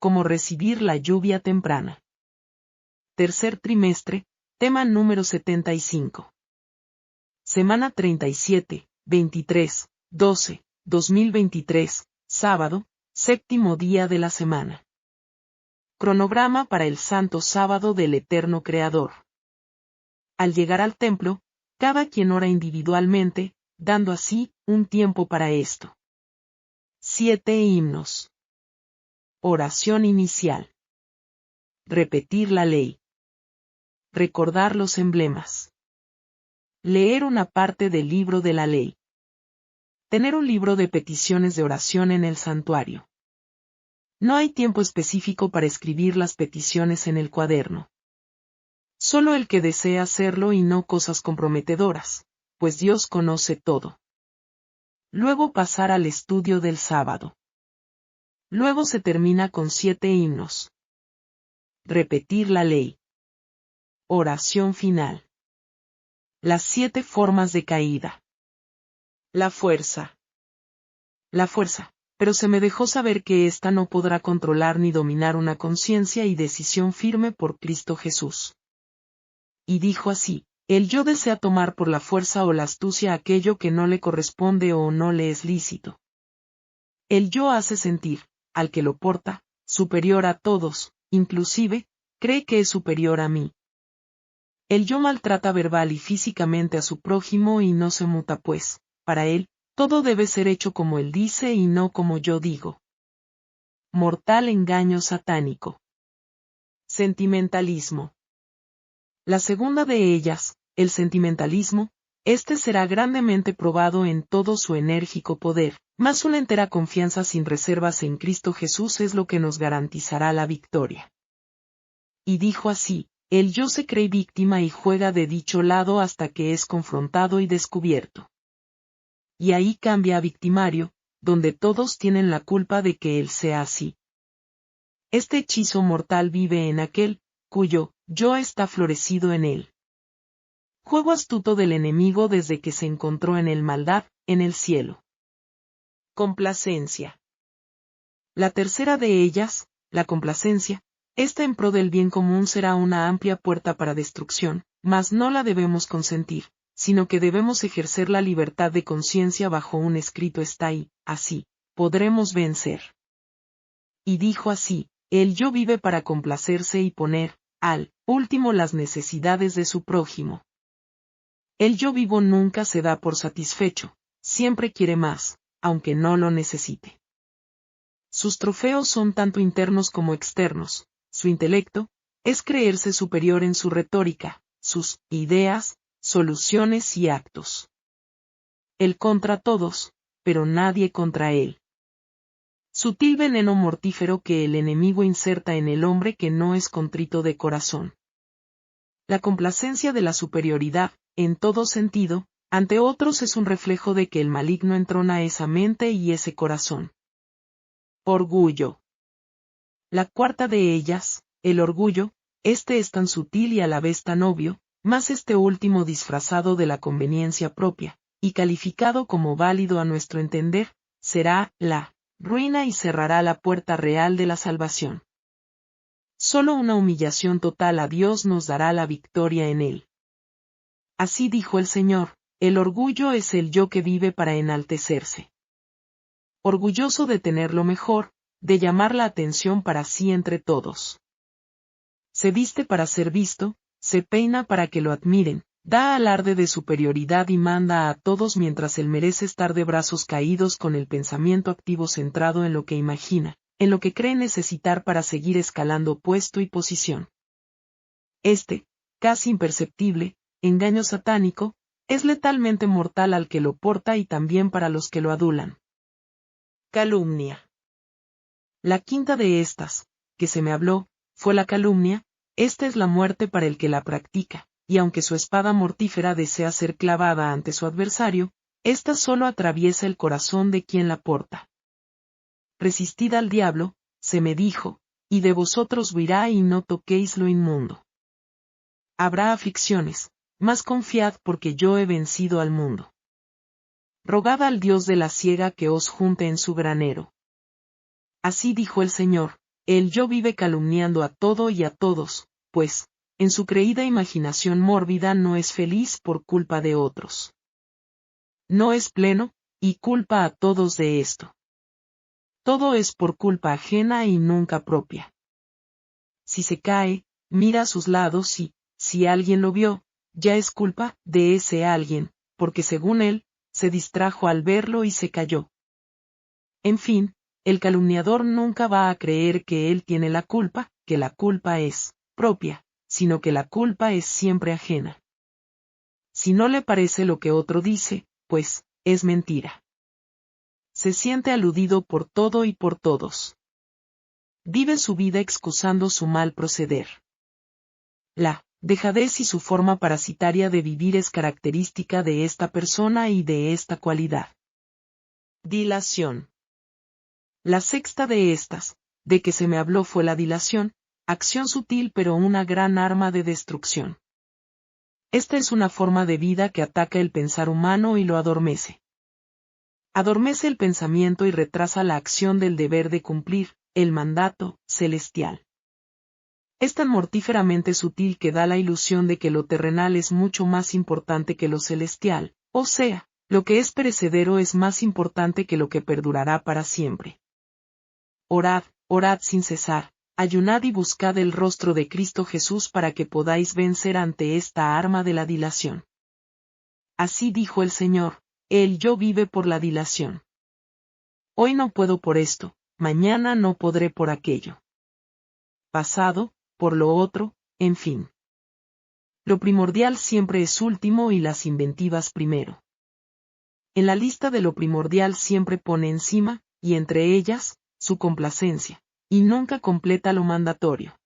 como recibir la lluvia temprana. Tercer trimestre, tema número 75. Semana 37, 23/12/2023, sábado, séptimo día de la semana. Cronograma para el Santo Sábado del Eterno Creador. Al llegar al templo, cada quien ora individualmente, dando así un tiempo para esto. 7 himnos. Oración inicial. Repetir la ley. Recordar los emblemas. Leer una parte del libro de la ley. Tener un libro de peticiones de oración en el santuario. No hay tiempo específico para escribir las peticiones en el cuaderno. Solo el que desea hacerlo y no cosas comprometedoras, pues Dios conoce todo. Luego pasar al estudio del sábado. Luego se termina con 7 himnos. Repetir la ley. Oración final. Las 7 formas de caída. La fuerza. La fuerza, pero se me dejó saber que ésta no podrá controlar ni dominar una conciencia y decisión firme por Cristo Jesús. Y dijo así: el yo desea tomar por la fuerza o la astucia aquello que no le corresponde o no le es lícito. El yo hace sentir, al que lo porta, superior a todos, inclusive, cree que es superior a mí. El yo maltrata verbal y físicamente a su prójimo y no se muta pues, para él, todo debe ser hecho como él dice y no como yo digo. Mortal engaño satánico. Sentimentalismo. La segunda de ellas, el sentimentalismo, este será grandemente probado en todo su enérgico poder, mas una entera confianza sin reservas en Cristo Jesús es lo que nos garantizará la victoria. Y dijo así: el yo se cree víctima y juega de dicho lado hasta que es confrontado y descubierto. Y ahí cambia a victimario, donde todos tienen la culpa de que él sea así. Este hechizo mortal vive en aquel, cuyo yo está florecido en él. Juego astuto del enemigo desde que se encontró en el maldad, en el cielo. Complacencia. La tercera de ellas, la complacencia, esta en pro del bien común será una amplia puerta para destrucción, mas no la debemos consentir, sino que debemos ejercer la libertad de conciencia bajo un escrito está y, así, podremos vencer. Y dijo así: el yo vive para complacerse y poner, al último, las necesidades de su prójimo. El yo vivo nunca se da por satisfecho, siempre quiere más, aunque no lo necesite. Sus trofeos son tanto internos como externos. Su intelecto es creerse superior en su retórica, sus ideas, soluciones y actos. Él contra todos, pero nadie contra él. Sutil veneno mortífero que el enemigo inserta en el hombre que no es contrito de corazón. La complacencia de la superioridad, en todo sentido, ante otros es un reflejo de que el maligno entrona esa mente y ese corazón. Orgullo. La cuarta de ellas, el orgullo, este es tan sutil y a la vez tan obvio, mas este último disfrazado de la conveniencia propia, y calificado como válido a nuestro entender, será la ruina y cerrará la puerta real de la salvación. Solo una humillación total a Dios nos dará la victoria en él. Así dijo el Señor: el orgullo es el yo que vive para enaltecerse. Orgulloso de tener lo mejor, de llamar la atención para sí entre todos. Se viste para ser visto, se peina para que lo admiren, da alarde de superioridad y manda a todos mientras él merece estar de brazos caídos con el pensamiento activo centrado en lo que imagina, en lo que cree necesitar para seguir escalando puesto y posición. Este, casi imperceptible, engaño satánico, es letalmente mortal al que lo porta y también para los que lo adulan. Calumnia. La quinta de estas, que se me habló, fue la calumnia. Esta es la muerte para el que la practica, y aunque su espada mortífera desea ser clavada ante su adversario, ésta solo atraviesa el corazón de quien la porta. Resistid al diablo, se me dijo, y de vosotros huirá y no toquéis lo inmundo. Habrá aflicciones, mas confiad porque yo he vencido al mundo. Rogad al Dios de la siega que os junte en su granero. Así dijo el Señor: el yo vive calumniando a todo y a todos, pues, en su creída imaginación mórbida no es feliz por culpa de otros. No es pleno, y culpa a todos de esto. Todo es por culpa ajena y nunca propia. Si se cae, mira a sus lados y, si alguien lo vio, ya es culpa de ese alguien, porque según él, se distrajo al verlo y se cayó. En fin, el calumniador nunca va a creer que él tiene la culpa, que la culpa es propia, sino que la culpa es siempre ajena. Si no le parece lo que otro dice, pues, es mentira. Se siente aludido por todo y por todos. Vive su vida excusando su mal proceder. La dejadez y su forma parasitaria de vivir es característica de esta persona y de esta cualidad. Dilación. La sexta de estas, de que se me habló fue la dilación, acción sutil pero una gran arma de destrucción. Esta es una forma de vida que ataca el pensar humano y lo adormece. Adormece el pensamiento y retrasa la acción del deber de cumplir el mandato celestial. Es tan mortíferamente sutil que da la ilusión de que lo terrenal es mucho más importante que lo celestial, o sea, lo que es perecedero es más importante que lo que perdurará para siempre. Orad, orad sin cesar, ayunad y buscad el rostro de Cristo Jesús para que podáis vencer ante esta arma de la dilación. Así dijo el Señor, el yo vive por la dilación. Hoy no puedo por esto, mañana no podré por aquello. Pasado, por lo otro, en fin. Lo primordial siempre es último y las inventivas primero. En la lista de lo primordial siempre pone encima, y entre ellas, su complacencia, y nunca completa lo mandatorio.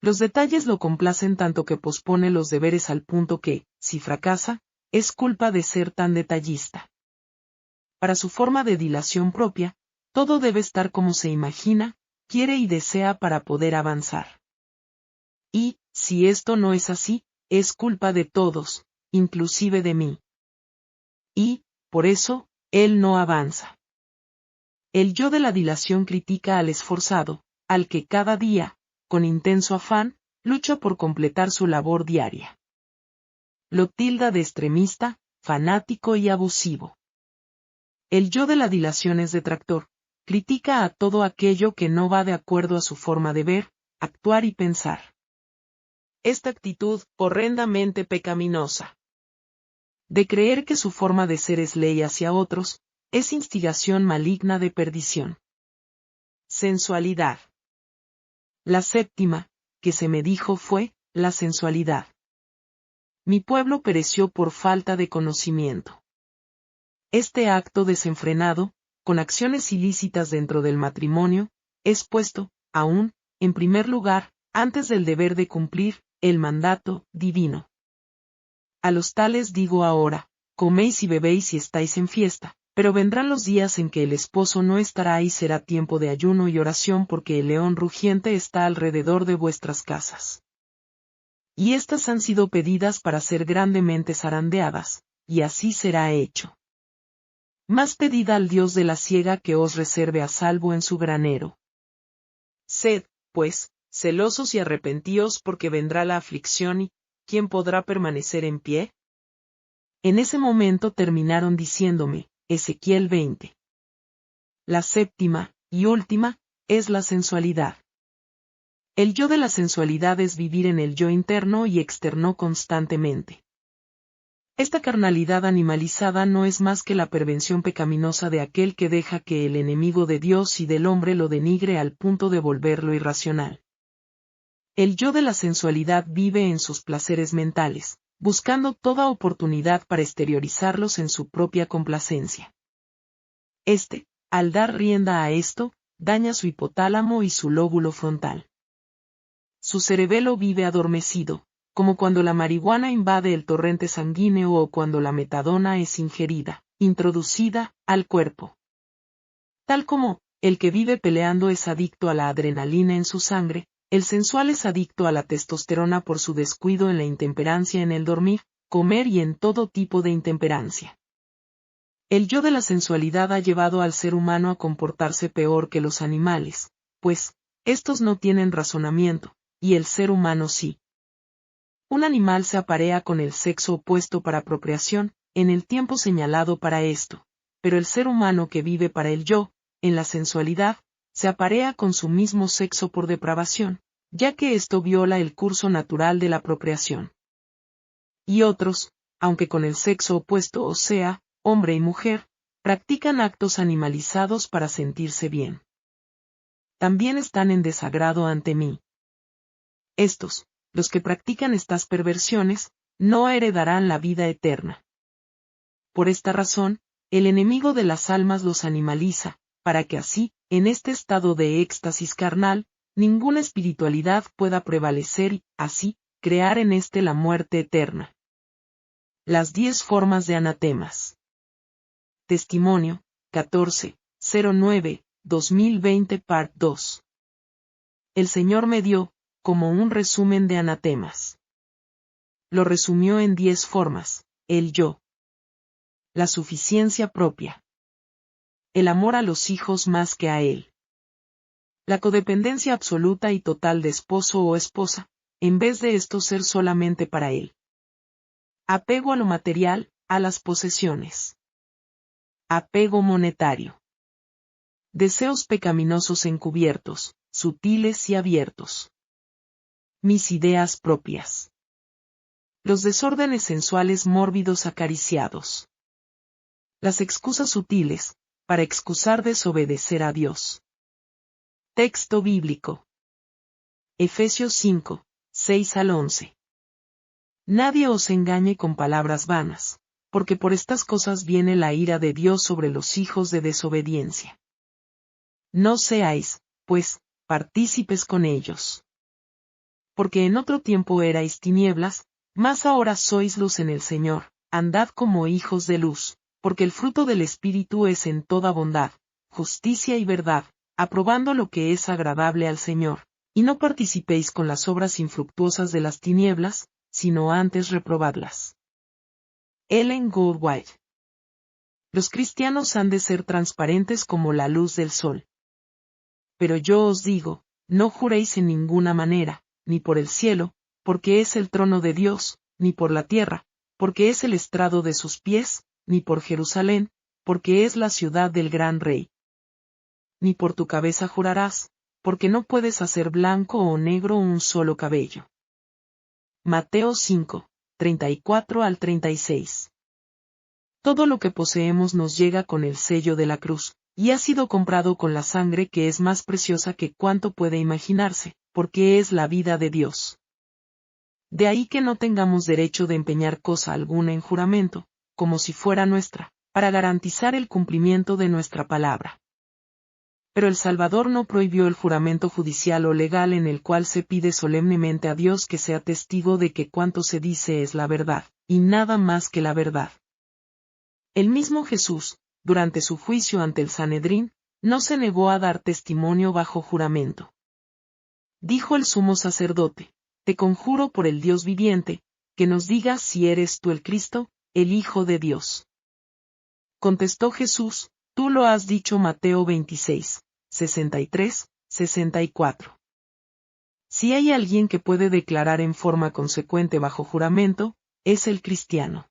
Los detalles lo complacen tanto que pospone los deberes al punto que, si fracasa, es culpa de ser tan detallista. Para su forma de dilación propia, todo debe estar como se imagina, quiere y desea para poder avanzar. Y, si esto no es así, es culpa de todos, inclusive de mí. Y, por eso, él no avanza. El yo de la dilación critica al esforzado, al que cada día, con intenso afán, lucha por completar su labor diaria. Lo tilda de extremista, fanático y abusivo. El yo de la dilación es detractor, critica a todo aquello que no va de acuerdo a su forma de ver, actuar y pensar. Esta actitud, horrendamente pecaminosa, de creer que su forma de ser es ley hacia otros, es instigación maligna de perdición. Sensualidad. La séptima, que se me dijo fue, la sensualidad. Mi pueblo pereció por falta de conocimiento. Este acto desenfrenado, con acciones ilícitas dentro del matrimonio, es puesto, aún, en primer lugar, antes del deber de cumplir, el mandato divino. A los tales digo ahora, coméis y bebéis y estáis en fiesta, pero vendrán los días en que el esposo no estará y será tiempo de ayuno y oración porque el león rugiente está alrededor de vuestras casas. Y estas han sido pedidas para ser grandemente zarandeadas, y así será hecho. Más pedid al Dios de la siega que os reserve a salvo en su granero. Sed, pues, celosos y arrepentíos porque vendrá la aflicción y, ¿quién podrá permanecer en pie? En ese momento terminaron diciéndome, Ezequiel 20. La séptima, y última, es la sensualidad. El yo de la sensualidad es vivir en el yo interno y externo constantemente. Esta carnalidad animalizada no es más que la pervención pecaminosa de aquel que deja que el enemigo de Dios y del hombre lo denigre al punto de volverlo irracional. El yo de la sensualidad vive en sus placeres mentales, buscando toda oportunidad para exteriorizarlos en su propia complacencia. Al dar rienda a esto, daña su hipotálamo y su lóbulo frontal. Su cerebelo vive adormecido, como cuando la marihuana invade el torrente sanguíneo o cuando la metadona es ingerida, introducida, al cuerpo. Tal como, el que vive peleando es adicto a la adrenalina en su sangre, el sensual es adicto a la testosterona por su descuido en la intemperancia en el dormir, comer y en todo tipo de intemperancia. El yo de la sensualidad ha llevado al ser humano a comportarse peor que los animales, pues, Estos no tienen razonamiento, y el ser humano sí. Un animal se aparea con el sexo opuesto para procreación, en el tiempo señalado para esto, pero el ser humano que vive para el yo, en la sensualidad, se aparea con su mismo sexo por depravación, ya que esto viola el curso natural de la procreación. Y otros, aunque con el sexo opuesto, o sea, hombre y mujer, practican actos animalizados para sentirse bien. También están en desagrado ante mí. Estos, los que practican estas perversiones, no heredarán la vida eterna. Por esta razón, el enemigo de las almas los animaliza, para que así, en este estado de éxtasis carnal, ninguna espiritualidad pueda prevalecer y, así, crear en éste la muerte eterna. Las 10 formas de anatemas. Testimonio, 14-09-2020 Part 2. El Señor me dio, como un resumen de anatemas. Lo resumió en 10 formas: el yo, la suficiencia propia, el amor a los hijos más que a él, la codependencia absoluta y total de esposo o esposa, en vez de esto ser solamente para él, apego a lo material, a las posesiones, apego monetario, deseos pecaminosos encubiertos, sutiles y abiertos, mis ideas propias, los desórdenes sensuales mórbidos acariciados, las excusas sutiles, para excusar desobedecer a Dios. Texto bíblico. Efesios 5, 6 al 11. Nadie os engañe con palabras vanas, porque por estas cosas viene la ira de Dios sobre los hijos de desobediencia. No seáis, pues, partícipes con ellos. Porque en otro tiempo erais tinieblas, mas ahora sois luz en el Señor, andad como hijos de luz, porque el fruto del Espíritu es en toda bondad, justicia y verdad, aprobando lo que es agradable al Señor, y no participéis con las obras infructuosas de las tinieblas, sino antes reprobadlas. Ellen Goldwhite. Los cristianos han de ser transparentes como la luz del sol. Pero yo os digo, no juréis en ninguna manera, ni por el cielo, porque es el trono de Dios, ni por la tierra, porque es el estrado de sus pies, ni por Jerusalén, porque es la ciudad del gran rey. Ni por tu cabeza jurarás, porque no puedes hacer blanco o negro un solo cabello. Mateo 5, 34 al 36. Todo lo que poseemos nos llega con el sello de la cruz, y ha sido comprado con la sangre que es más preciosa que cuanto puede imaginarse, porque es la vida de Dios. De ahí que no tengamos derecho de empeñar cosa alguna en juramento, como si fuera nuestra, para garantizar el cumplimiento de nuestra palabra. Pero el Salvador no prohibió el juramento judicial o legal en el cual se pide solemnemente a Dios que sea testigo de que cuanto se dice es la verdad, y nada más que la verdad. El mismo Jesús, durante su juicio ante el Sanedrín, no se negó a dar testimonio bajo juramento. Dijo el sumo sacerdote: te conjuro por el Dios viviente, que nos digas si eres tú el Cristo, el Hijo de Dios. Contestó Jesús: tú lo has dicho. Mateo 26, 63, 64. Si hay alguien que puede declarar en forma consecuente bajo juramento, es el cristiano.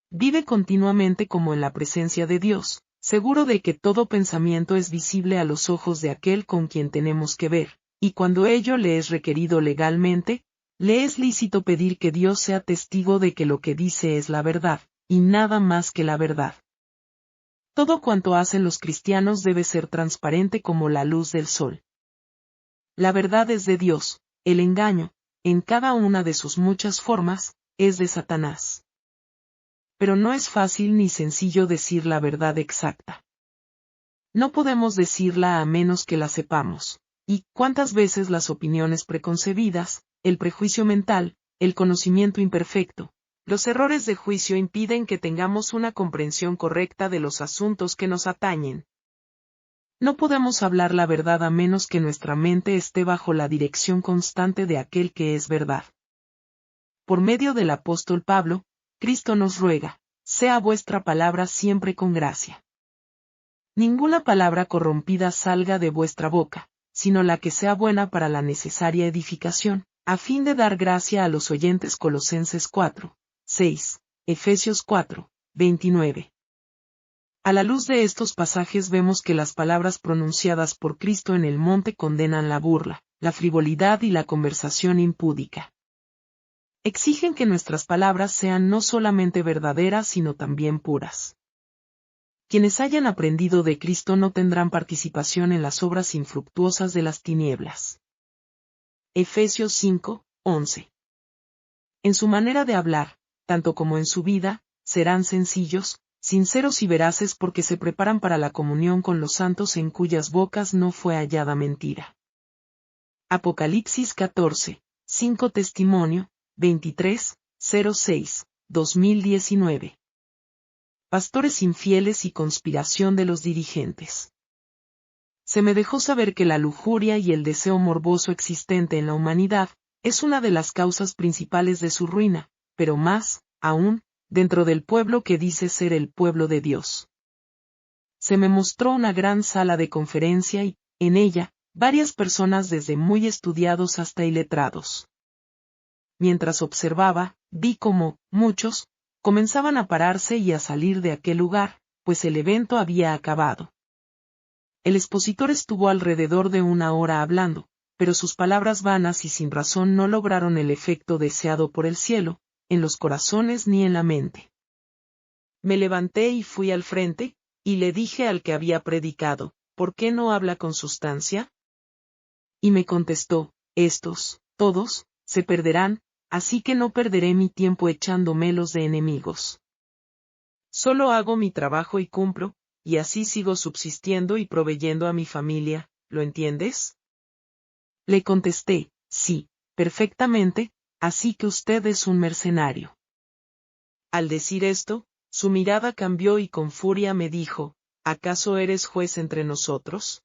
Vive continuamente como en la presencia de Dios, seguro de que todo pensamiento es visible a los ojos de aquel con quien tenemos que ver, y cuando ello le es requerido legalmente, le es lícito pedir que Dios sea testigo de que lo que dice es la verdad, y nada más que la verdad. Todo cuanto hacen los cristianos debe ser transparente como la luz del sol. La verdad es de Dios, el engaño, en cada una de sus muchas formas, es de Satanás. Pero no es fácil ni sencillo decir la verdad exacta. No podemos decirla a menos que la sepamos, y cuántas veces las opiniones preconcebidas, el prejuicio mental, el conocimiento imperfecto, los errores de juicio impiden que tengamos una comprensión correcta de los asuntos que nos atañen. No podemos hablar la verdad a menos que nuestra mente esté bajo la dirección constante de aquel que es verdad. Por medio del apóstol Pablo, Cristo nos ruega: sea vuestra palabra siempre con gracia. Ninguna palabra corrompida salga de vuestra boca, sino la que sea buena para la necesaria edificación, a fin de dar gracia a los oyentes. Colosenses 4, 6, Efesios 4, 29. A la luz de estos pasajes vemos que las palabras pronunciadas por Cristo en el monte condenan la burla, la frivolidad y la conversación impúdica. Exigen que nuestras palabras sean no solamente verdaderas sino también puras. Quienes hayan aprendido de Cristo no tendrán participación en las obras infructuosas de las tinieblas. Efesios 5, 11. En su manera de hablar, tanto como en su vida, serán sencillos, sinceros y veraces porque se preparan para la comunión con los santos en cuyas bocas no fue hallada mentira. Apocalipsis 14, 5. Testimonio, 23, 06, 2019. Pastores infieles y conspiración de los dirigentes. Se me dejó saber que la lujuria y el deseo morboso existente en la humanidad es una de las causas principales de su ruina, pero más, aún, dentro del pueblo que dice ser el pueblo de Dios. Se me mostró una gran sala de conferencia y, en ella, varias personas desde muy estudiados hasta iletrados. Mientras observaba, vi cómo, muchos, comenzaban a pararse y a salir de aquel lugar, pues el evento había acabado. El expositor estuvo alrededor de una hora hablando, pero sus palabras vanas y sin razón no lograron el efecto deseado por el cielo, en los corazones ni en la mente. Me levanté y fui al frente, y le dije al que había predicado, ¿por qué no habla con sustancia? Y me contestó, estos, todos, se perderán, así que no perderé mi tiempo echándomelos de enemigos. Solo hago mi trabajo y cumplo, y así sigo subsistiendo y proveyendo a mi familia, ¿lo entiendes? Le contesté, sí, perfectamente, así que usted es un mercenario. Al decir esto, su mirada cambió y con furia me dijo, ¿acaso eres juez entre nosotros?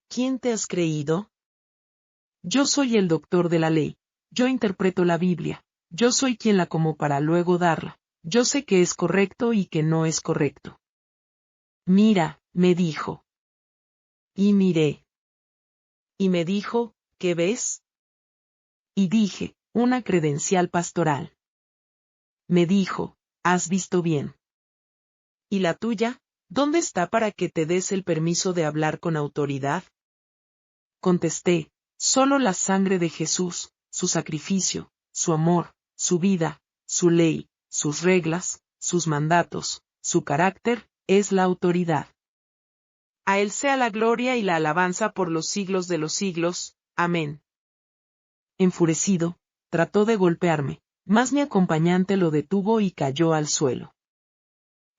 ¿Quién te has creído? Yo soy el doctor de la ley, yo interpreto la Biblia, yo soy quien la como para luego darla, yo sé que es correcto y que no es correcto. Mira, me dijo. Y miré. Y me dijo, ¿qué ves? Y dije, una credencial pastoral. Me dijo, ¿has visto bien? ¿Y la tuya? ¿Dónde está para que te des el permiso de hablar con autoridad? Contesté, solo la sangre de Jesús, su sacrificio, su amor, su vida, su ley, sus reglas, sus mandatos, su carácter, es la autoridad. A Él sea la gloria y la alabanza por los siglos de los siglos. Amén. Enfurecido, trató de golpearme, mas mi acompañante lo detuvo y cayó al suelo.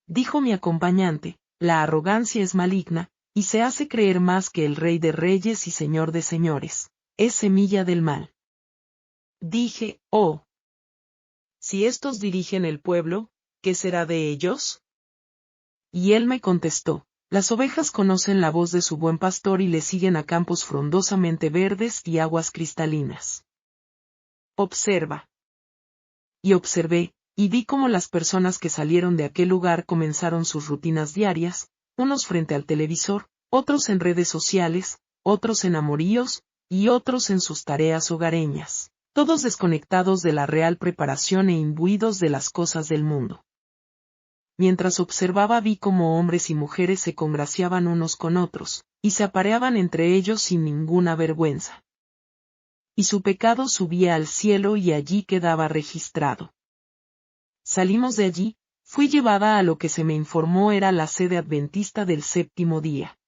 Dijo mi acompañante, la arrogancia es maligna, y se hace creer más que el Rey de Reyes y Señor de Señores, es semilla del mal. Dije, oh. Si estos dirigen el pueblo, ¿qué será de ellos? Y él me contestó, las ovejas conocen la voz de su buen pastor y le siguen a campos frondosamente verdes y aguas cristalinas. Observa. Y observé, y vi cómo las personas que salieron de aquel lugar comenzaron sus rutinas diarias, unos frente al televisor, otros en redes sociales, otros en amoríos, y otros en sus tareas hogareñas, todos desconectados de la real preparación e imbuidos de las cosas del mundo. Mientras observaba vi cómo hombres y mujeres se congraciaban unos con otros, y se apareaban entre ellos sin ninguna vergüenza. Y su pecado subía al cielo y allí quedaba registrado. Salimos de allí, fui llevada a lo que se me informó era la sede adventista del séptimo día.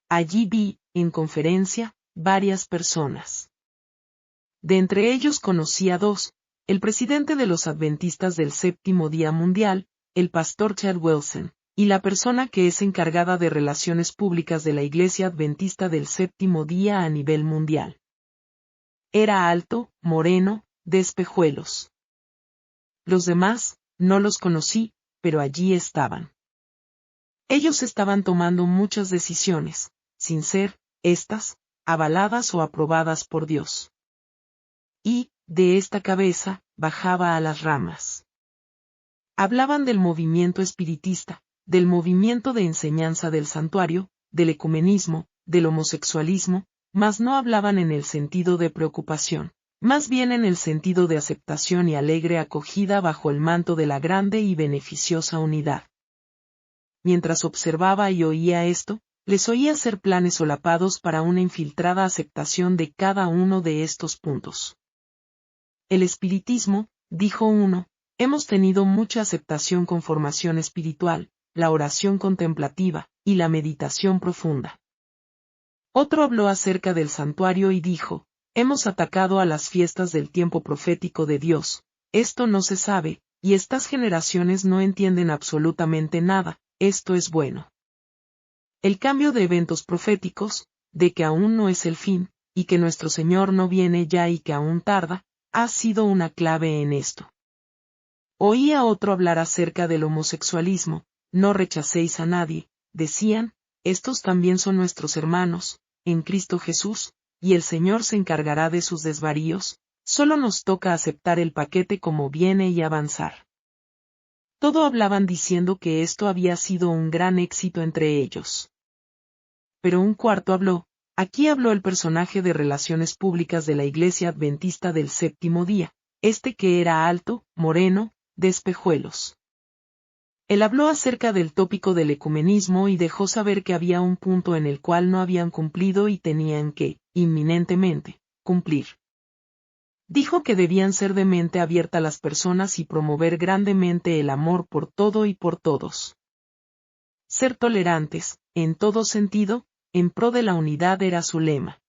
Allí vi, en conferencia, varias personas. De entre ellos conocí a dos, el presidente de los adventistas del séptimo día mundial, el pastor Chad Wilson, y la persona que es encargada de relaciones públicas de la Iglesia Adventista del séptimo día a nivel mundial. Era alto, moreno, de espejuelos. Los demás, no los conocí, pero allí estaban. Ellos estaban tomando muchas decisiones, sin ser, estas, avaladas o aprobadas por Dios. Y, de esta cabeza, bajaba a las ramas. Hablaban del movimiento espiritista, del movimiento de enseñanza del santuario, del ecumenismo, del homosexualismo, mas no hablaban en el sentido de preocupación, más bien en el sentido de aceptación y alegre acogida bajo el manto de la grande y beneficiosa unidad. Mientras observaba y oía esto, les oía hacer planes solapados para una infiltrada aceptación de cada uno de estos puntos. El espiritismo, dijo uno, hemos tenido mucha aceptación con formación espiritual, la oración contemplativa, y la meditación profunda. Otro habló acerca del santuario y dijo, hemos atacado a las fiestas del tiempo profético de Dios, esto no se sabe, y estas generaciones no entienden absolutamente nada, esto es bueno. El cambio de eventos proféticos, de que aún no es el fin, y que nuestro Señor no viene ya y que aún tarda, ha sido una clave en esto. Oí a otro hablar acerca del homosexualismo, no rechacéis a nadie, decían, estos también son nuestros hermanos, en Cristo Jesús, y el Señor se encargará de sus desvaríos, solo nos toca aceptar el paquete como viene y avanzar. Todo hablaban diciendo que esto había sido un gran éxito entre ellos. Pero un cuarto habló, aquí habló el personaje de relaciones públicas de la Iglesia Adventista del Séptimo Día, que era alto, moreno, de espejuelos. Él habló acerca del tópico del ecumenismo y dejó saber que había un punto en el cual no habían cumplido y tenían que, inminentemente, cumplir. Dijo que debían ser de mente abierta las personas y promover grandemente el amor por todo y por todos. Ser tolerantes, en todo sentido, en pro de la unidad era su lema.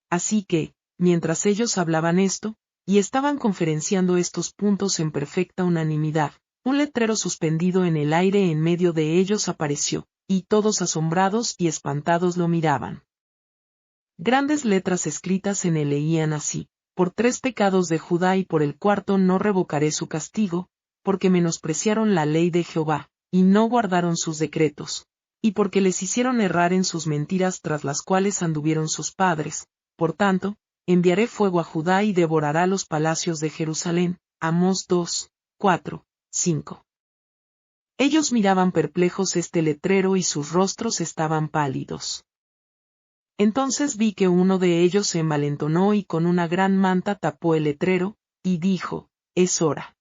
Así que, mientras ellos hablaban esto, y estaban conferenciando estos puntos en perfecta unanimidad, un letrero suspendido en el aire en medio de ellos apareció, y todos asombrados y espantados lo miraban. Grandes letras escritas en él leían así, por 3 pecados de Judá y por el 4 no revocaré su castigo, porque menospreciaron la ley de Jehová, y no guardaron sus decretos, y porque les hicieron errar en sus mentiras tras las cuales anduvieron sus padres, por tanto, enviaré fuego a Judá y devorará los palacios de Jerusalén. Amós 2, 4, 5. Ellos miraban perplejos este letrero y sus rostros estaban pálidos. Entonces vi que uno de ellos se envalentonó y con una gran manta tapó el letrero, y dijo, es hora.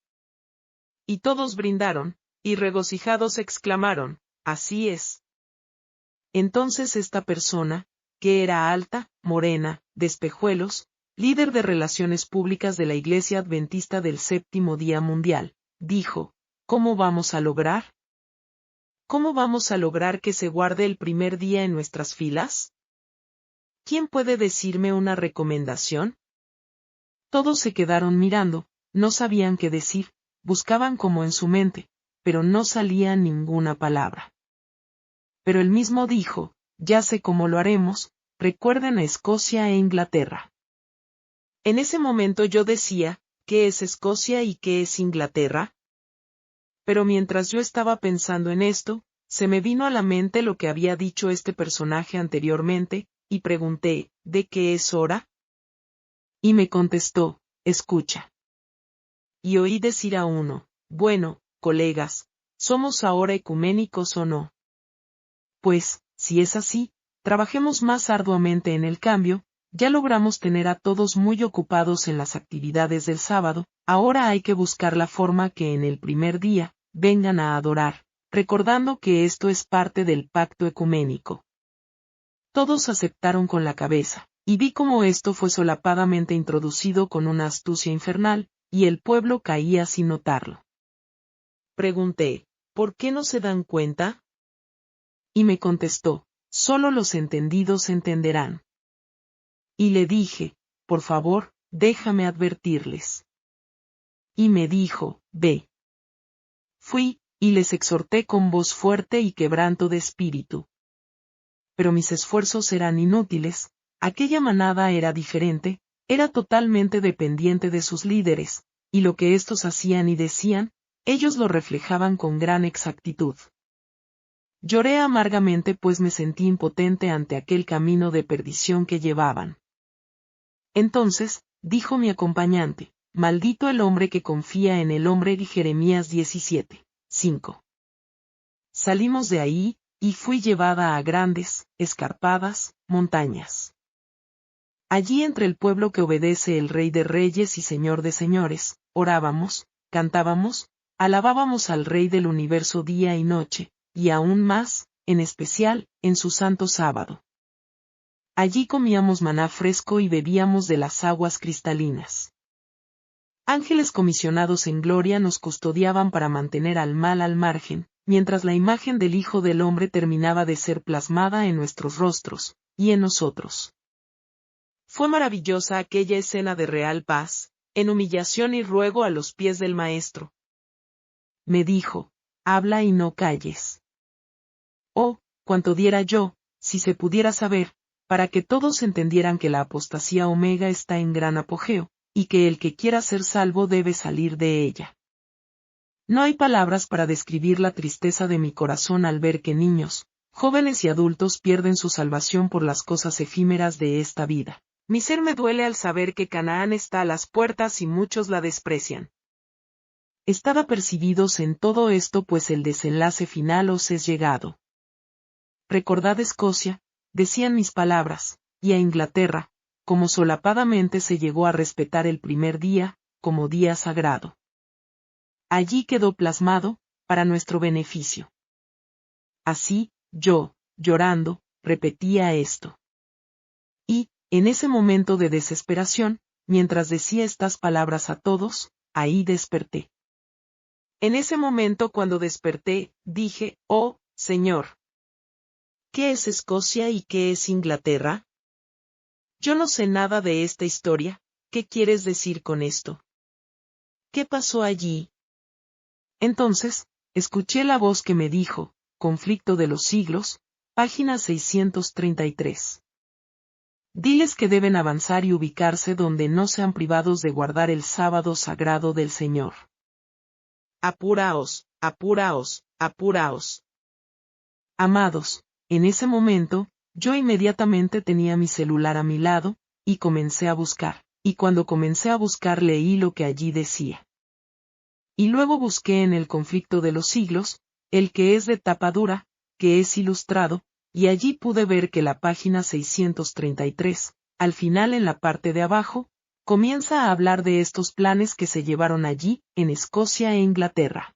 Y todos brindaron, y regocijados exclamaron, así es. Entonces esta persona, que era alta, morena, de espejuelos, líder de relaciones públicas de la Iglesia Adventista del Séptimo Día Mundial, dijo, ¿cómo vamos a lograr? ¿Cómo vamos a lograr que se guarde el primer día en nuestras filas? ¿Quién puede decirme una recomendación? Todos se quedaron mirando, no sabían qué decir, buscaban como en su mente, pero no salía ninguna palabra. Pero él mismo dijo, ya sé cómo lo haremos, recuerden a Escocia e Inglaterra. En ese momento yo decía, ¿qué es Escocia y qué es Inglaterra? Pero mientras yo estaba pensando en esto, se me vino a la mente lo que había dicho este personaje anteriormente, y pregunté, ¿de qué es hora? Y me contestó, escucha. Y oí decir a uno, bueno, colegas, ¿somos ahora ecuménicos o no? Pues, si es así, trabajemos más arduamente en el cambio, ya logramos tener a todos muy ocupados en las actividades del sábado, ahora hay que buscar la forma que en el primer día, vengan a adorar, recordando que esto es parte del pacto ecuménico. Todos aceptaron con la cabeza, y vi cómo esto fue solapadamente introducido con una astucia infernal, y el pueblo caía sin notarlo. Pregunté, ¿por qué no se dan cuenta? Y me contestó, solo los entendidos entenderán. Y le dije, por favor, déjame advertirles. Y me dijo, ve. Fui, y les exhorté con voz fuerte y quebranto de espíritu. Pero mis esfuerzos eran inútiles, aquella manada era diferente, era totalmente dependiente de sus líderes, y lo que éstos hacían y decían, ellos lo reflejaban con gran exactitud. Lloré amargamente pues me sentí impotente ante aquel camino de perdición que llevaban. Entonces, dijo mi acompañante, maldito el hombre que confía en el hombre. Jeremías 17, 5. Salimos de ahí, y fui llevada a grandes, escarpadas, montañas. Allí entre el pueblo que obedece el Rey de Reyes y Señor de Señores, orábamos, cantábamos, alabábamos al Rey del universo día y noche, y aún más, en especial, en su santo sábado. Allí comíamos maná fresco y bebíamos de las aguas cristalinas. Ángeles comisionados en gloria nos custodiaban para mantener al mal al margen, mientras la imagen del Hijo del Hombre terminaba de ser plasmada en nuestros rostros, y en nosotros. Fue maravillosa aquella escena de real paz, en humillación y ruego a los pies del Maestro. Me dijo, habla y no calles. Oh, cuánto diera yo, si se pudiera saber, para que todos entendieran que la apostasía omega está en gran apogeo, y que el que quiera ser salvo debe salir de ella. No hay palabras para describir la tristeza de mi corazón al ver que niños, jóvenes y adultos pierden su salvación por las cosas efímeras de esta vida. Mi ser me duele al saber que Canaán está a las puertas y muchos la desprecian. Estaba percibidos en todo esto pues el desenlace final os es llegado. Recordad Escocia, decían mis palabras, y a Inglaterra, como solapadamente se llegó a respetar el primer día, como día sagrado. Allí quedó plasmado, para nuestro beneficio. Así, yo, llorando, repetía esto. Y, en ese momento de desesperación, mientras decía estas palabras a todos, ahí desperté. En ese momento cuando desperté, dije, oh, Señor. ¿Qué es Escocia y qué es Inglaterra? Yo no sé nada de esta historia, ¿qué quieres decir con esto? ¿Qué pasó allí? Entonces, escuché la voz que me dijo, Conflicto de los siglos, página 633. Diles que deben avanzar y ubicarse donde no sean privados de guardar el sábado sagrado del Señor. Apuraos, apuraos, apuraos. Amados, en ese momento, yo inmediatamente tenía mi celular a mi lado, y comencé a buscar, y cuando comencé a buscar leí lo que allí decía. Y luego busqué en el Conflicto de los siglos, el que es de tapa dura, que es ilustrado, y allí pude ver que la página 633, al final en la parte de abajo, comienza a hablar de estos planes que se llevaron allí, en Escocia e Inglaterra.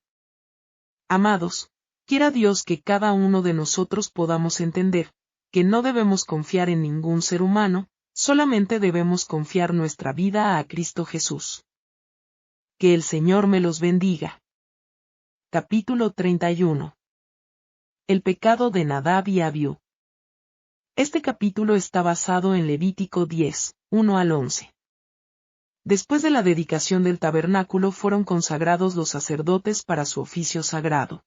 Amados, quiera Dios que cada uno de nosotros podamos entender, que no debemos confiar en ningún ser humano, solamente debemos confiar nuestra vida a Cristo Jesús. Que el Señor me los bendiga. Capítulo 31. El pecado de Nadab y Abiú. Este capítulo está basado en Levítico 10, 1 al 11. Después de la dedicación del tabernáculo fueron consagrados los sacerdotes para su oficio sagrado.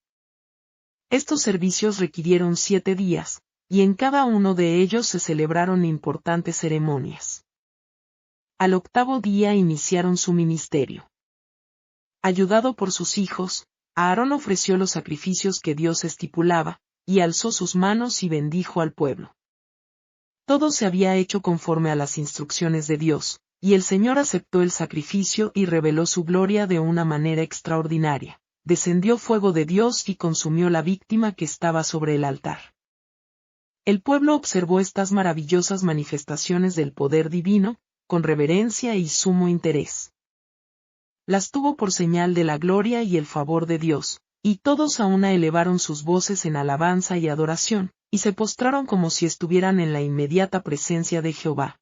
Estos servicios requirieron 7 días, y en cada uno de ellos se celebraron importantes ceremonias. Al 8º día iniciaron su ministerio. Ayudado por sus hijos, Aarón ofreció los sacrificios que Dios estipulaba, y alzó sus manos y bendijo al pueblo. Todo se había hecho conforme a las instrucciones de Dios, y el Señor aceptó el sacrificio y reveló su gloria de una manera extraordinaria. Descendió fuego de Dios y consumió la víctima que estaba sobre el altar. El pueblo observó estas maravillosas manifestaciones del poder divino, con reverencia y sumo interés. Las tuvo por señal de la gloria y el favor de Dios, y todos a una elevaron sus voces en alabanza y adoración, y se postraron como si estuvieran en la inmediata presencia de Jehová.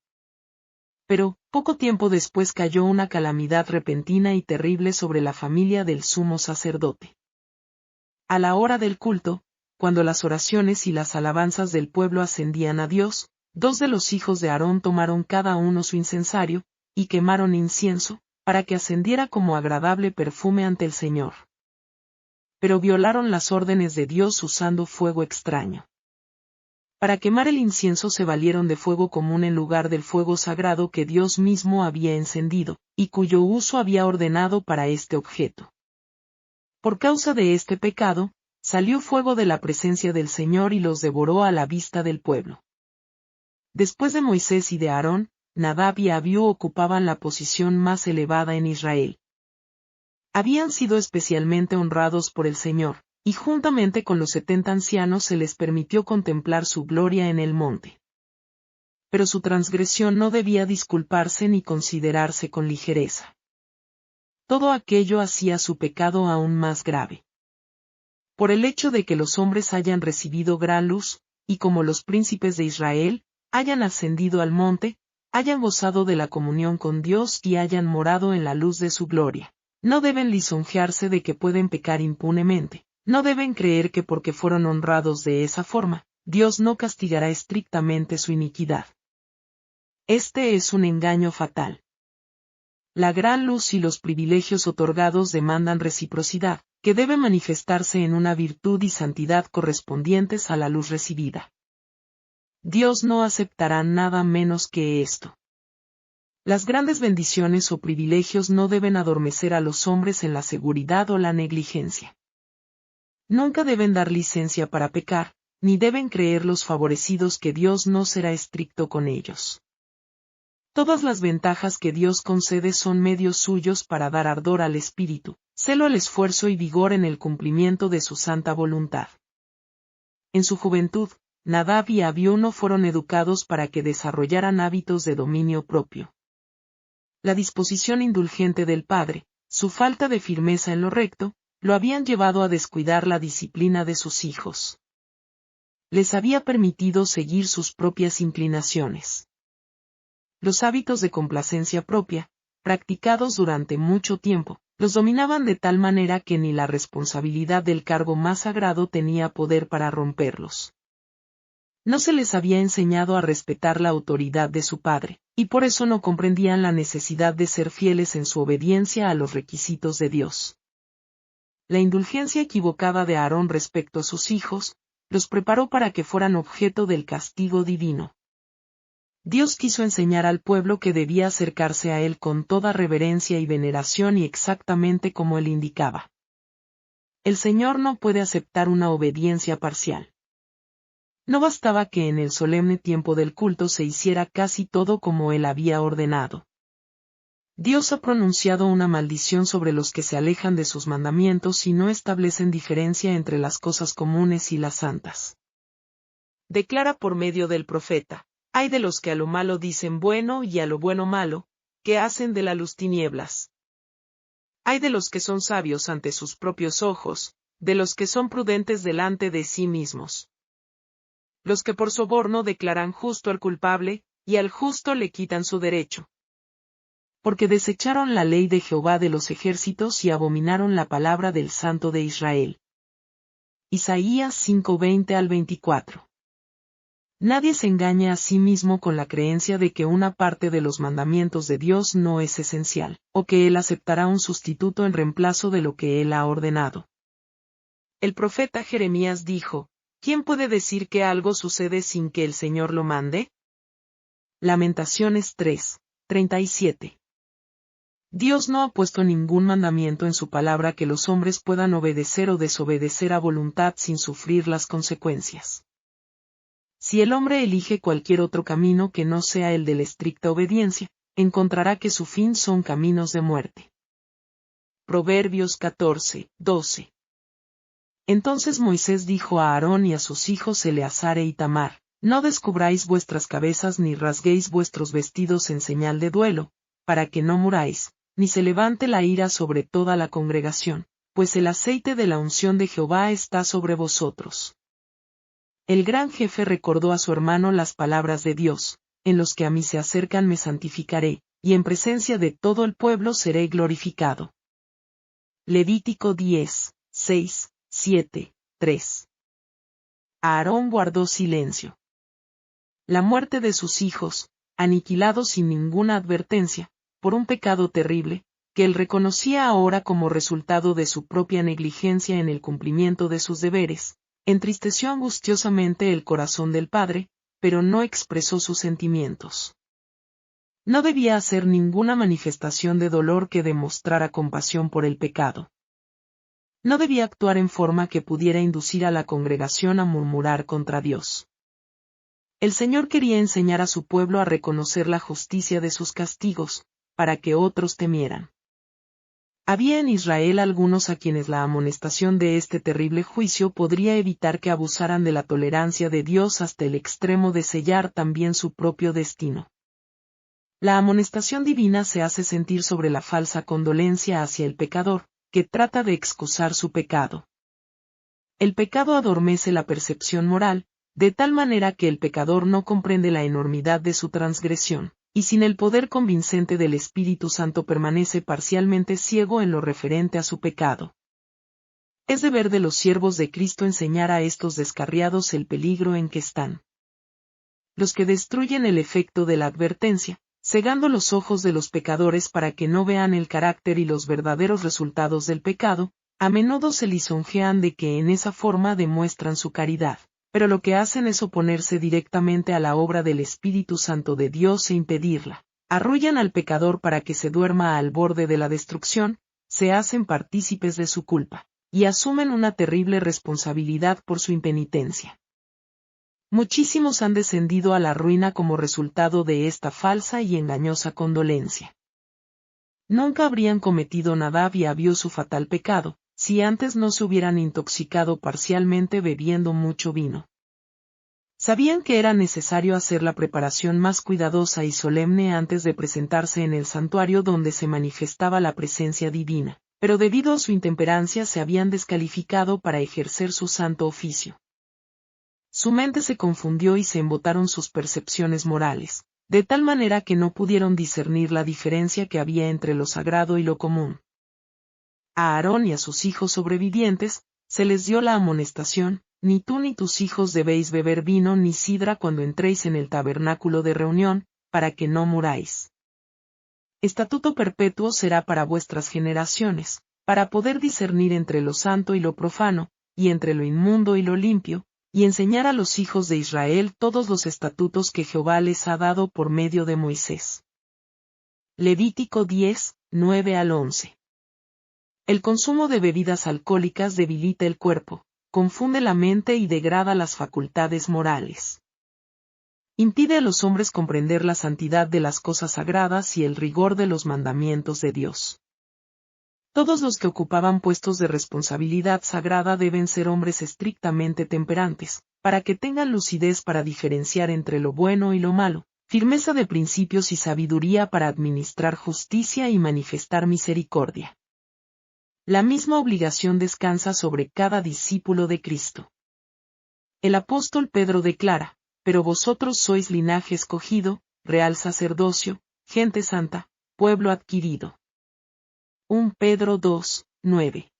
Pero, poco tiempo después cayó una calamidad repentina y terrible sobre la familia del sumo sacerdote. A la hora del culto, cuando las oraciones y las alabanzas del pueblo ascendían a Dios, 2 de los hijos de Aarón tomaron cada uno su incensario, y quemaron incienso, para que ascendiera como agradable perfume ante el Señor. Pero violaron las órdenes de Dios usando fuego extraño. Para quemar el incienso se valieron de fuego común en lugar del fuego sagrado que Dios mismo había encendido, y cuyo uso había ordenado para este objeto. Por causa de este pecado, salió fuego de la presencia del Señor y los devoró a la vista del pueblo. Después de Moisés y de Aarón, Nadab y Abiú ocupaban la posición más elevada en Israel. Habían sido especialmente honrados por el Señor, Y juntamente con los 70 ancianos se les permitió contemplar su gloria en el monte. Pero su transgresión no debía disculparse ni considerarse con ligereza. Todo aquello hacía su pecado aún más grave. Por el hecho de que los hombres hayan recibido gran luz, y como los príncipes de Israel, hayan ascendido al monte, hayan gozado de la comunión con Dios y hayan morado en la luz de su gloria. No deben lisonjearse de que pueden pecar impunemente. No deben creer que porque fueron honrados de esa forma, Dios no castigará estrictamente su iniquidad. Este es un engaño fatal. La gran luz y los privilegios otorgados demandan reciprocidad, que debe manifestarse en una virtud y santidad correspondientes a la luz recibida. Dios no aceptará nada menos que esto. Las grandes bendiciones o privilegios no deben adormecer a los hombres en la seguridad o la negligencia. Nunca deben dar licencia para pecar, ni deben creer los favorecidos que Dios no será estricto con ellos. Todas las ventajas que Dios concede son medios suyos para dar ardor al espíritu, celo al esfuerzo y vigor en el cumplimiento de su santa voluntad. En su juventud, Nadab y Abiú no fueron educados para que desarrollaran hábitos de dominio propio. La disposición indulgente del padre, su falta de firmeza en lo recto, lo habían llevado a descuidar la disciplina de sus hijos. Les había permitido seguir sus propias inclinaciones. Los hábitos de complacencia propia, practicados durante mucho tiempo, los dominaban de tal manera que ni la responsabilidad del cargo más sagrado tenía poder para romperlos. No se les había enseñado a respetar la autoridad de su padre, y por eso no comprendían la necesidad de ser fieles en su obediencia a los requisitos de Dios. La indulgencia equivocada de Aarón respecto a sus hijos, los preparó para que fueran objeto del castigo divino. Dios quiso enseñar al pueblo que debía acercarse a él con toda reverencia y veneración y exactamente como él indicaba. El Señor no puede aceptar una obediencia parcial. No bastaba que en el solemne tiempo del culto se hiciera casi todo como él había ordenado. Dios ha pronunciado una maldición sobre los que se alejan de sus mandamientos y no establecen diferencia entre las cosas comunes y las santas. Declara por medio del profeta: ay de los que a lo malo dicen bueno y a lo bueno malo, que hacen de la luz tinieblas. Ay de los que son sabios ante sus propios ojos, de los que son prudentes delante de sí mismos. Los que por soborno declaran justo al culpable, y al justo le quitan su derecho. Porque desecharon la ley de Jehová de los ejércitos y abominaron la palabra del Santo de Israel. Isaías 5:20 al 24. Nadie se engaña a sí mismo con la creencia de que una parte de los mandamientos de Dios no es esencial, o que Él aceptará un sustituto en reemplazo de lo que Él ha ordenado. El profeta Jeremías dijo: ¿quién puede decir que algo sucede sin que el Señor lo mande? Lamentaciones 3:37. Dios no ha puesto ningún mandamiento en su palabra que los hombres puedan obedecer o desobedecer a voluntad sin sufrir las consecuencias. Si el hombre elige cualquier otro camino que no sea el de la estricta obediencia, encontrará que su fin son caminos de muerte. Proverbios 14:12. Entonces Moisés dijo a Aarón y a sus hijos Eleazar e Itamar: no descubráis vuestras cabezas ni rasguéis vuestros vestidos en señal de duelo, para que no muráis, ni se levante la ira sobre toda la congregación, pues el aceite de la unción de Jehová está sobre vosotros. El gran jefe recordó a su hermano las palabras de Dios: en los que a mí se acercan me santificaré, y en presencia de todo el pueblo seré glorificado. Levítico 10:6-7-3. Aarón guardó silencio. La muerte de sus hijos, aniquilados sin ninguna advertencia, por un pecado terrible, que él reconocía ahora como resultado de su propia negligencia en el cumplimiento de sus deberes, entristeció angustiosamente el corazón del padre, pero no expresó sus sentimientos. No debía hacer ninguna manifestación de dolor que demostrara compasión por el pecado. No debía actuar en forma que pudiera inducir a la congregación a murmurar contra Dios. El Señor quería enseñar a su pueblo a reconocer la justicia de sus castigos, para que otros temieran. Había en Israel algunos a quienes la amonestación de este terrible juicio podría evitar que abusaran de la tolerancia de Dios hasta el extremo de sellar también su propio destino. La amonestación divina se hace sentir sobre la falsa condolencia hacia el pecador, que trata de excusar su pecado. El pecado adormece la percepción moral, de tal manera que el pecador no comprende la enormidad de su transgresión, y sin el poder convincente del Espíritu Santo permanece parcialmente ciego en lo referente a su pecado. Es deber de los siervos de Cristo enseñar a estos descarriados el peligro en que están. Los que destruyen el efecto de la advertencia, cegando los ojos de los pecadores para que no vean el carácter y los verdaderos resultados del pecado, a menudo se lisonjean de que en esa forma demuestran su caridad, pero lo que hacen es oponerse directamente a la obra del Espíritu Santo de Dios e impedirla. Arrullan al pecador para que se duerma al borde de la destrucción, se hacen partícipes de su culpa, y asumen una terrible responsabilidad por su impenitencia. Muchísimos han descendido a la ruina como resultado de esta falsa y engañosa condolencia. Nunca habrían cometido Nadab y Abiú su fatal pecado, si antes no se hubieran intoxicado parcialmente bebiendo mucho vino. Sabían que era necesario hacer la preparación más cuidadosa y solemne antes de presentarse en el santuario donde se manifestaba la presencia divina, pero debido a su intemperancia se habían descalificado para ejercer su santo oficio. Su mente se confundió y se embotaron sus percepciones morales, de tal manera que no pudieron discernir la diferencia que había entre lo sagrado y lo común. A Aarón y a sus hijos sobrevivientes, se les dio la amonestación: ni tú ni tus hijos debéis beber vino ni sidra cuando entréis en el tabernáculo de reunión, para que no muráis. Estatuto perpetuo será para vuestras generaciones, para poder discernir entre lo santo y lo profano, y entre lo inmundo y lo limpio, y enseñar a los hijos de Israel todos los estatutos que Jehová les ha dado por medio de Moisés. Levítico 10, 9 al 11. El consumo de bebidas alcohólicas debilita el cuerpo, confunde la mente y degrada las facultades morales. Impide a los hombres comprender la santidad de las cosas sagradas y el rigor de los mandamientos de Dios. Todos los que ocupaban puestos de responsabilidad sagrada deben ser hombres estrictamente temperantes, para que tengan lucidez para diferenciar entre lo bueno y lo malo, firmeza de principios y sabiduría para administrar justicia y manifestar misericordia. La misma obligación descansa sobre cada discípulo de Cristo. El apóstol Pedro declara: pero vosotros sois linaje escogido, real sacerdocio, gente santa, pueblo adquirido. 1 Pedro 2, 9.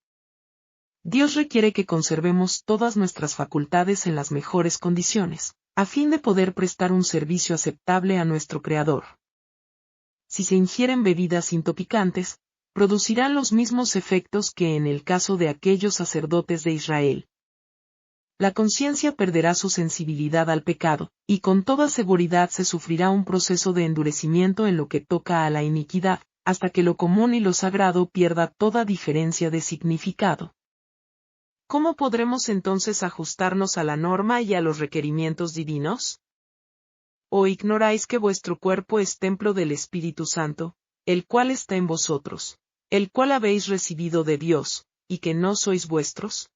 Dios requiere que conservemos todas nuestras facultades en las mejores condiciones, a fin de poder prestar un servicio aceptable a nuestro Creador. Si se ingieren bebidas intoxicantes, producirán los mismos efectos que en el caso de aquellos sacerdotes de Israel. La conciencia perderá su sensibilidad al pecado, y con toda seguridad se sufrirá un proceso de endurecimiento en lo que toca a la iniquidad, hasta que lo común y lo sagrado pierda toda diferencia de significado. ¿Cómo podremos entonces ajustarnos a la norma y a los requerimientos divinos? ¿O ignoráis que vuestro cuerpo es templo del Espíritu Santo, el cual está en vosotros, el cual habéis recibido de Dios, y que no sois vuestros?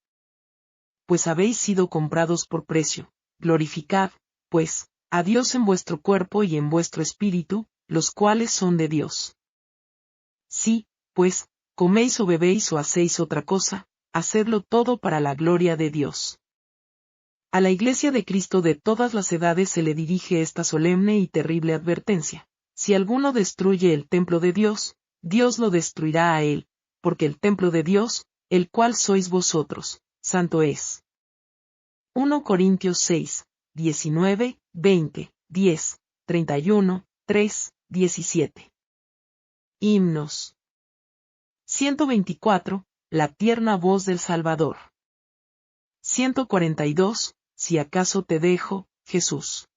Pues habéis sido comprados por precio. Glorificad, pues, a Dios en vuestro cuerpo y en vuestro espíritu, los cuales son de Dios. Sí, pues, coméis o bebéis o hacéis otra cosa, hacedlo todo para la gloria de Dios. A la Iglesia de Cristo de todas las edades se le dirige esta solemne y terrible advertencia: si alguno destruye el templo de Dios, Dios lo destruirá a él, porque el templo de Dios, el cual sois vosotros, santo es. 1 Corintios 6, 19, 20, 10, 31, 3, 17. Himnos. 124, la tierna voz del Salvador. 142, si acaso te dejo, Jesús.